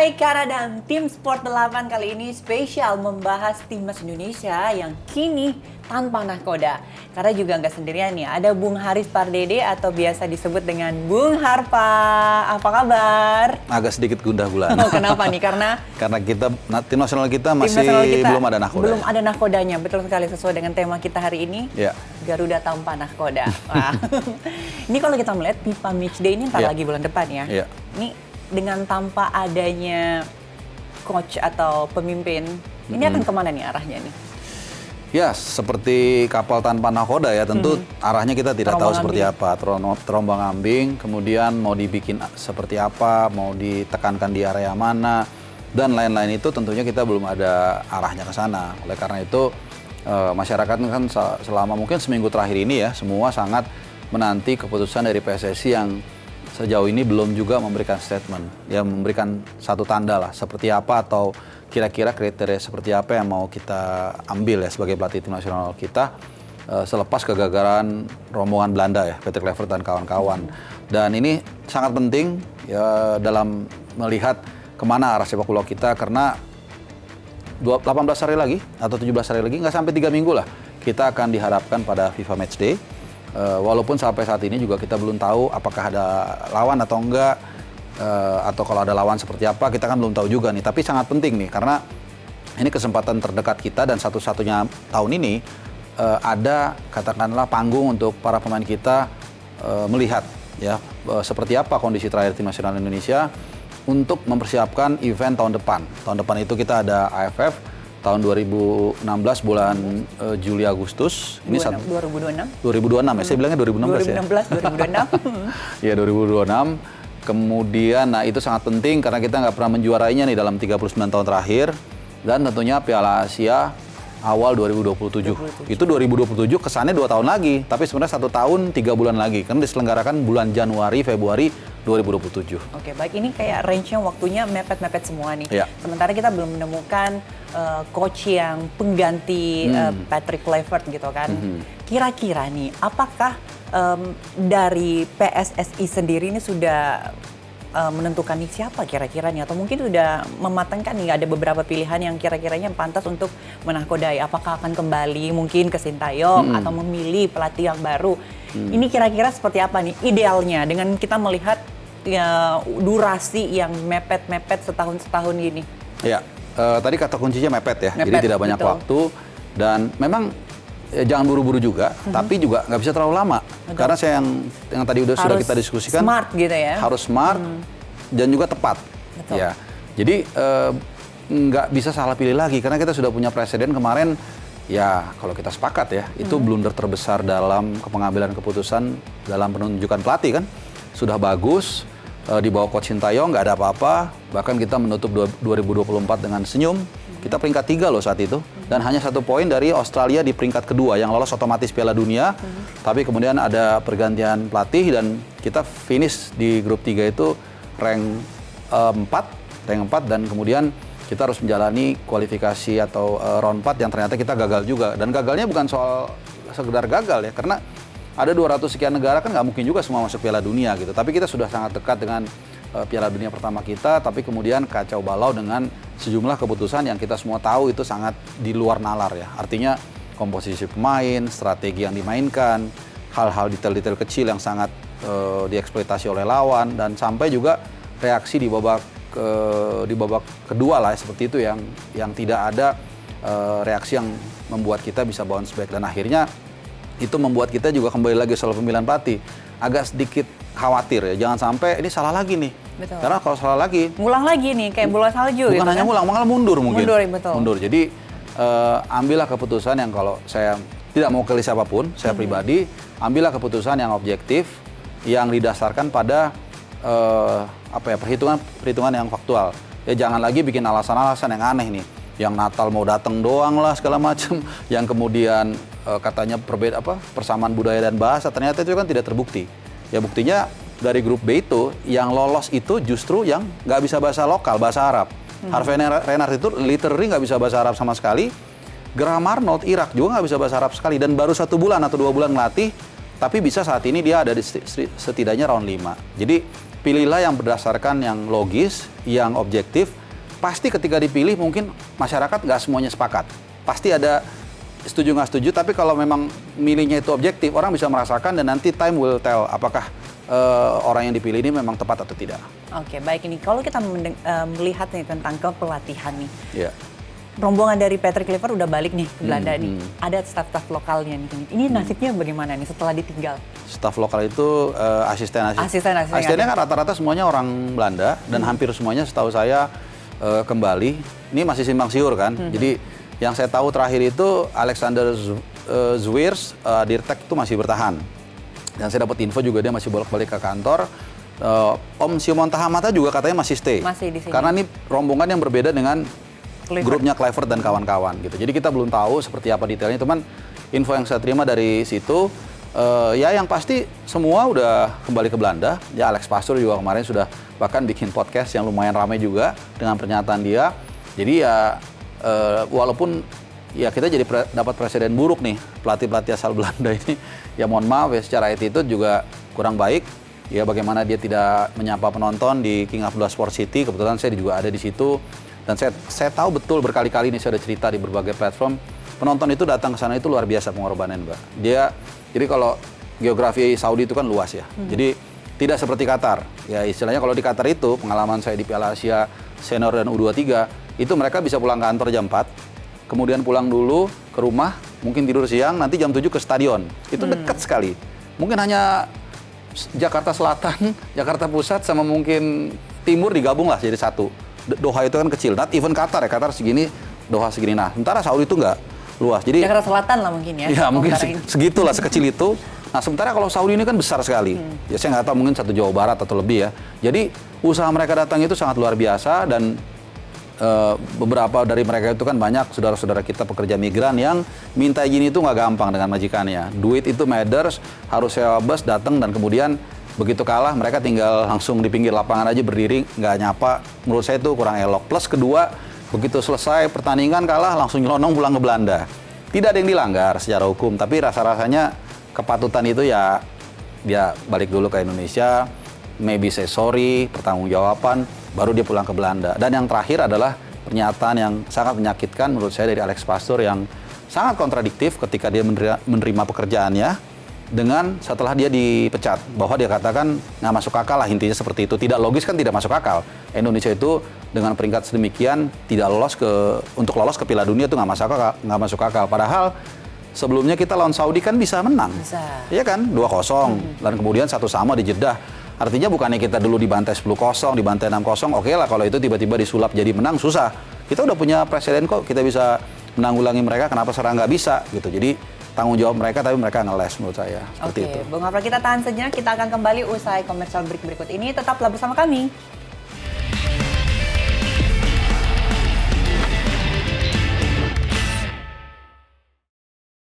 Hai Karadang, tim Sport 8 kali ini spesial membahas timnas Indonesia yang kini tanpa nahkoda. Karena juga nggak sendirian nih, ada Bung Haris Pardede atau biasa disebut dengan Bung Harpa. Apa kabar? Agak sedikit gundah gulana. Oh, kenapa nih? Karena kita tim nasional kita masih belum ada nahkoda. Belum ada nahkodanya, betul sekali sesuai dengan tema kita hari ini. Ya. Garuda tanpa nahkoda. Wah. Ini kalau kita melihat FIFA Matchday ini ntar lagi bulan depan ya. Ya. Ini dengan tanpa adanya coach atau pemimpin, ini akan kemana nih arahnya nih? Ya, seperti kapal tanpa nahkoda ya, tentu arahnya kita tidak tahu seperti apa. Terombang-ambing, kemudian mau dibikin seperti apa, mau ditekankan di area mana, dan lain-lain itu tentunya kita belum ada arahnya ke sana. Oleh karena itu, masyarakat kan selama mungkin seminggu terakhir ini ya, semua sangat menanti keputusan dari PSSI yang sejauh ini belum juga memberikan statement, ya memberikan satu tanda lah seperti apa atau kira-kira kriteria seperti apa yang mau kita ambil ya sebagai pelatih tim nasional kita selepas kegagalan rombongan Belanda ya, Patrick Kluivert dan kawan-kawan. Dan ini sangat penting ya dalam melihat kemana arah sepak bola kita karena 18 hari lagi atau 17 hari lagi, nggak sampai 3 minggu lah kita akan dihadapkan pada FIFA Matchday. Walaupun sampai saat ini juga kita belum tahu apakah ada lawan atau enggak, atau kalau ada lawan seperti apa, kita kan belum tahu juga nih. Tapi sangat penting nih, karena ini kesempatan terdekat kita dan satu-satunya tahun ini ada katakanlah panggung untuk para pemain kita melihat ya seperti apa kondisi terakhir tim nasional Indonesia untuk mempersiapkan event tahun depan. Tahun depan itu kita ada AFF. Tahun 2016 bulan Juli Agustus. Ini 2026 ya, saya bilangnya 2016 2026. Ya 2026. Kemudian, nah itu sangat penting karena kita nggak pernah menjuarainya nih dalam 39 tahun terakhir. Dan tentunya Piala Asia awal 2027. Itu 2027 kesannya 2 tahun lagi, tapi sebenarnya 1 tahun 3 bulan lagi. Karena diselenggarakan bulan Januari, Februari 2027. Oke, baik, ini kayak range-nya waktunya mepet-mepet semua nih. Ya. Sementara kita belum menemukan coach yang pengganti Patrick Kluivert gitu kan. Kira-kira nih, apakah dari PSSI sendiri ini sudah menentukan nih siapa kira-kira nih, atau mungkin sudah mematangkan nih ada beberapa pilihan yang kira-kiranya pantas untuk menahkodai? Apakah akan kembali mungkin ke Sintayong atau memilih pelatih yang baru? Ini kira-kira seperti apa nih idealnya dengan kita melihat ya, durasi yang mepet-mepet setahun gini? Ya, tadi kata kuncinya mepet ya, jadi tidak banyak waktu dan memang jangan buru-buru juga, tapi juga nggak bisa terlalu lama. Karena saya yang tadi sudah kita diskusikan, smart gitu ya. Harus smart dan juga tepat. Betul. Ya, jadi nggak bisa salah pilih lagi karena kita sudah punya presiden kemarin. Ya, kalau kita sepakat ya, itu blunder terbesar dalam pengambilan keputusan dalam penunjukan pelatih kan. Sudah bagus, di bawah coach Sintayong nggak ada apa-apa, bahkan kita menutup 2024 dengan senyum. Kita peringkat 3 loh saat itu, dan hanya 1 poin dari Australia di peringkat kedua yang lolos otomatis Piala Dunia. Tapi kemudian ada pergantian pelatih dan kita finish di grup 3 itu rank 4 dan kemudian kita harus menjalani kualifikasi atau round 4 yang ternyata kita gagal juga. Dan gagalnya bukan soal sekedar gagal ya, karena ada 200 sekian negara kan nggak mungkin juga semua masuk Piala Dunia gitu. Tapi kita sudah sangat dekat dengan Piala Dunia pertama kita, tapi kemudian kacau balau dengan sejumlah keputusan yang kita semua tahu itu sangat di luar nalar ya. Artinya komposisi pemain, strategi yang dimainkan, hal-hal detail-detail kecil yang sangat dieksploitasi oleh lawan, dan sampai juga reaksi di babak kedua lah seperti itu yang tidak ada reaksi yang membuat kita bisa bounce back, dan akhirnya itu membuat kita juga kembali lagi soal pemilihan pelatih. Agak sedikit khawatir ya, jangan sampai ini salah lagi nih. Betul. Karena kalau salah lagi, ngulang lagi nih kayak bola salju. Bukan gitu hanya kan? ngulang, malah mundur mungkin. Mundur. Jadi ambillah keputusan yang, kalau saya tidak mau pilih siapapun, saya pribadi, ambillah keputusan yang objektif, yang didasarkan pada perhitungan yang faktual. Ya jangan lagi bikin alasan-alasan yang aneh nih. Yang Natal mau datang doang lah segala macam, yang kemudian katanya persamaan budaya dan bahasa, ternyata itu kan tidak terbukti. Ya buktinya dari grup B itu yang lolos itu justru yang nggak bisa bahasa lokal, bahasa Arab. Harvey Renard itu literally nggak bisa bahasa Arab sama sekali. Graham Arnold Irak juga nggak bisa bahasa Arab sekali, dan baru 1 bulan atau 2 bulan ngelatih, tapi bisa saat ini dia ada di setidaknya round 5. Jadi pilihlah yang berdasarkan yang logis, yang objektif. Pasti ketika dipilih mungkin masyarakat nggak semuanya sepakat. Pasti ada setuju nggak setuju, tapi kalau memang milihnya itu objektif, orang bisa merasakan dan nanti time will tell apakah orang yang dipilih ini memang tepat atau tidak. Oke, baik, ini kalau kita melihat nih tentang kepelatihan nih. Iya. Rombongan dari Patrick Kluivert udah balik nih ke Belanda nih. Ada staf-staf lokalnya nih. Ini nasibnya bagaimana nih setelah ditinggal? Staf lokal itu asistennya kan rata-rata semuanya orang Belanda dan hampir semuanya setahu saya kembali. Ini masih simpang siur kan. Jadi yang saya tahu terakhir itu Alexander Zwiers, Dirtek itu masih bertahan. Dan saya dapat info juga dia masih bolak-balik ke kantor. Om Simon Tahamata juga katanya masih stay. Masih di sini. Karena ini rombongan yang berbeda dengan grupnya Kluivert dan kawan-kawan gitu. Jadi kita belum tahu seperti apa detailnya. Teman, info yang saya terima dari situ, ya yang pasti semua udah kembali ke Belanda. Ya Alex Pastoor juga kemarin sudah bahkan bikin podcast yang lumayan ramai juga dengan pernyataan dia. Jadi ya walaupun ya kita jadi dapat presiden buruk nih, pelatih-pelatih asal Belanda ini, ya mohon maaf ya secara attitude juga kurang baik. Ya bagaimana dia tidak menyapa penonton di King Abdullah Sport City, kebetulan saya juga ada di situ. Dan saya tahu betul berkali-kali ini saya ada cerita di berbagai platform, penonton itu datang ke sana itu luar biasa pengorbanan, Mbak. Jadi kalau geografi Saudi itu kan luas ya, jadi tidak seperti Qatar. Ya istilahnya kalau di Qatar itu, pengalaman saya di Piala Asia Senior dan U23, itu mereka bisa pulang kantor jam 4, kemudian pulang dulu ke rumah, mungkin tidur siang, nanti jam 7 ke stadion. Itu dekat sekali. Mungkin hanya Jakarta Selatan, Jakarta Pusat, sama mungkin Timur digabung lah jadi satu. Doha itu kan kecil, not even Qatar ya, Qatar segini, Doha segini. Nah, sementara Saudi itu nggak luas. Jadi Jakarta Selatan lah mungkin ya. Ya mungkin segitulah, sekecil itu. Nah, sementara kalau Saudi ini kan besar sekali. Ya saya nggak tahu, mungkin satu Jawa Barat atau lebih ya. Jadi usaha mereka datang itu sangat luar biasa dan beberapa dari mereka itu kan banyak saudara-saudara kita pekerja migran yang minta izin itu nggak gampang dengan majikannya. Duit itu matters, harus sewa bus datang dan kemudian begitu kalah mereka tinggal langsung di pinggir lapangan aja berdiri, nggak nyapa. Menurut saya itu kurang elok. Plus kedua, begitu selesai pertandingan kalah langsung nyelonong pulang ke Belanda. Tidak ada yang dilanggar secara hukum, tapi rasa-rasanya kepatutan itu ya dia balik dulu ke Indonesia, maybe say sorry, pertanggungjawaban, baru dia pulang ke Belanda. Dan yang terakhir adalah pernyataan yang sangat menyakitkan menurut saya dari Alex Pastoor yang sangat kontradiktif ketika dia menerima pekerjaannya dengan setelah dia dipecat, bahwa dia katakan nggak masuk akal lah, intinya seperti itu. Tidak logis kan, tidak masuk akal. Indonesia itu dengan peringkat sedemikian tidak untuk lolos ke Piala Dunia itu nggak masuk akal. Padahal sebelumnya kita lawan Saudi kan bisa menang. Iya kan? 2-0 dan kemudian 1-1 di Jeddah. Artinya bukannya kita dulu dibantai 10-0, dibantai 6-0, oke lah kalau itu tiba-tiba disulap jadi menang, susah. Kita udah punya presiden kok, kita bisa menanggulangi mereka, kenapa sekarang nggak bisa gitu. Jadi tanggung jawab mereka, tapi mereka ngeles menurut saya. Seperti itu. Bung Afra, kita tahan sejenak, kita akan kembali usai komersial break berikut ini. Tetaplah bersama kami.